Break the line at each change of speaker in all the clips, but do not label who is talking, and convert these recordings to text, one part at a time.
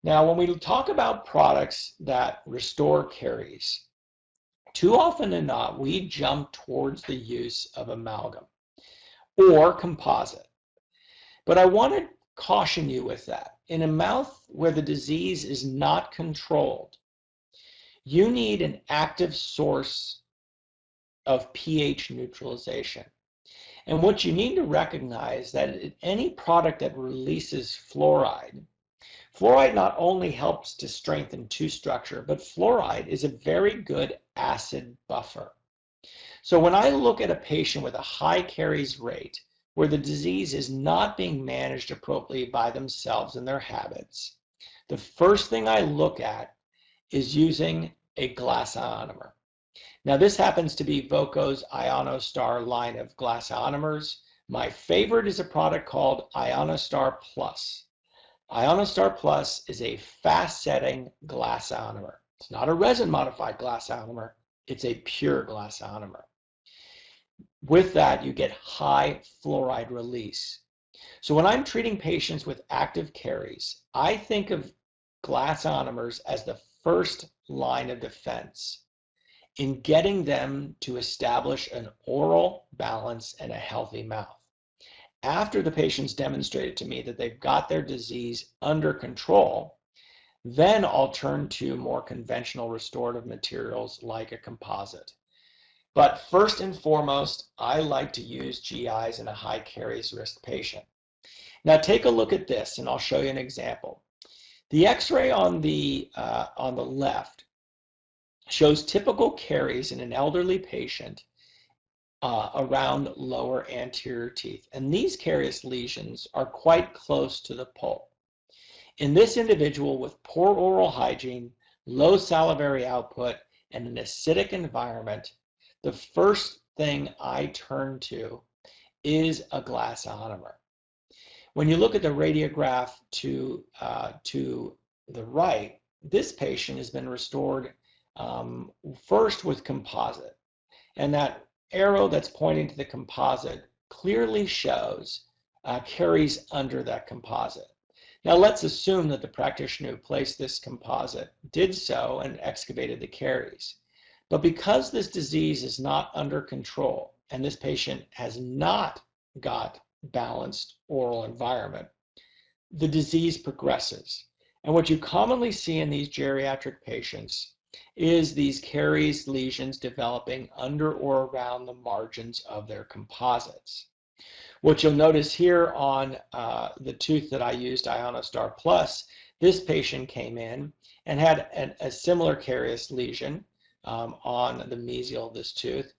Now, when we talk about products that restore caries, too often than not, we jump towards the use of amalgam or composite. But I want to caution you with that. In a mouth where the disease is not controlled, you need an active source of pH neutralization. And what you need to recognize that any product that releases fluoride not only helps to strengthen tooth structure, but fluoride is a very good acid buffer. So when I look at a patient with a high caries rate, where the disease is not being managed appropriately by themselves and their habits, the first thing I look at is using a glass ionomer. Now this happens to be Voco's IonoStar line of glass ionomers. My favorite is a product called IonoStar Plus. IonoStar Plus is a fast-setting glass ionomer. It's not a resin-modified glass ionomer, it's a pure glass ionomer. With that, you get high fluoride release. So when I'm treating patients with active caries, I think of glass ionomers as the first line of defense in getting them to establish an oral balance and a healthy mouth. After the patient's demonstrated to me that they've got their disease under control, then I'll turn to more conventional restorative materials like a composite. But first and foremost, I like to use GIs in a high caries risk patient. Now take a look at this and I'll show you an example. The x-ray on the left shows typical caries in an elderly patient around lower anterior teeth. And these carious lesions are quite close to the pulp. In this individual with poor oral hygiene, low salivary output, and an acidic environment, the first thing I turn to is a glass ionomer. When you look at the radiograph to the right, this patient has been restored first with composite. And that arrow that's pointing to the composite clearly shows caries under that composite. Now let's assume that the practitioner who placed this composite did so and excavated the caries. But because this disease is not under control and this patient has not got balanced oral environment, the disease progresses. And what you commonly see in these geriatric patients is these caries lesions developing under or around the margins of their composites. What you'll notice here on the tooth that I used, IonoStar Plus, this patient came in and had a similar carious lesion on the mesial of this tooth.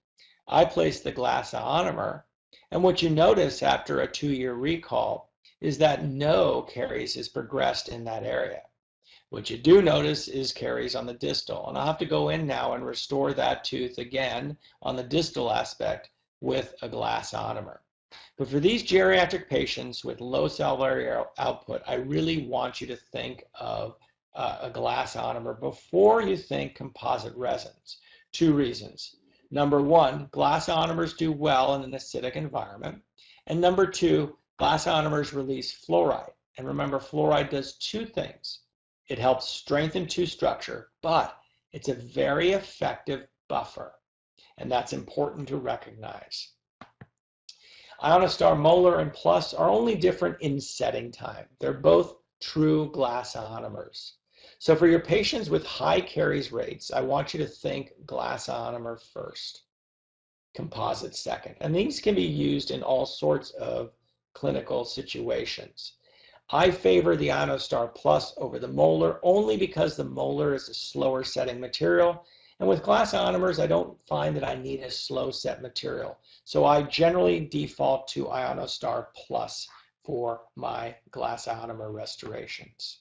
I placed the glass ionomer, and what you notice after a 2-year recall is that no caries has progressed in that area. What you do notice is caries on the distal, and I'll have to go in now and restore that tooth again on the distal aspect with a glass ionomer. But for these geriatric patients with low salivary output, I really want you to think of a glass ionomer before you think composite resins. 2 reasons. Number 1, glass ionomers do well in an acidic environment. And number 2, glass ionomers release fluoride. And remember, fluoride does 2 things. It helps strengthen tooth structure, but it's a very effective buffer. And that's important to recognize. IonoStar Molar and Plus are only different in setting time. They're both true glass ionomers. So for your patients with high caries rates, I want you to think glass ionomer first, composite second. And these can be used in all sorts of clinical situations. I favor the IonoStar Plus over the Molar only because the Molar is a slower setting material. And with glass ionomers, I don't find that I need a slow set material. So I generally default to IonoStar Plus for my glass ionomer restorations.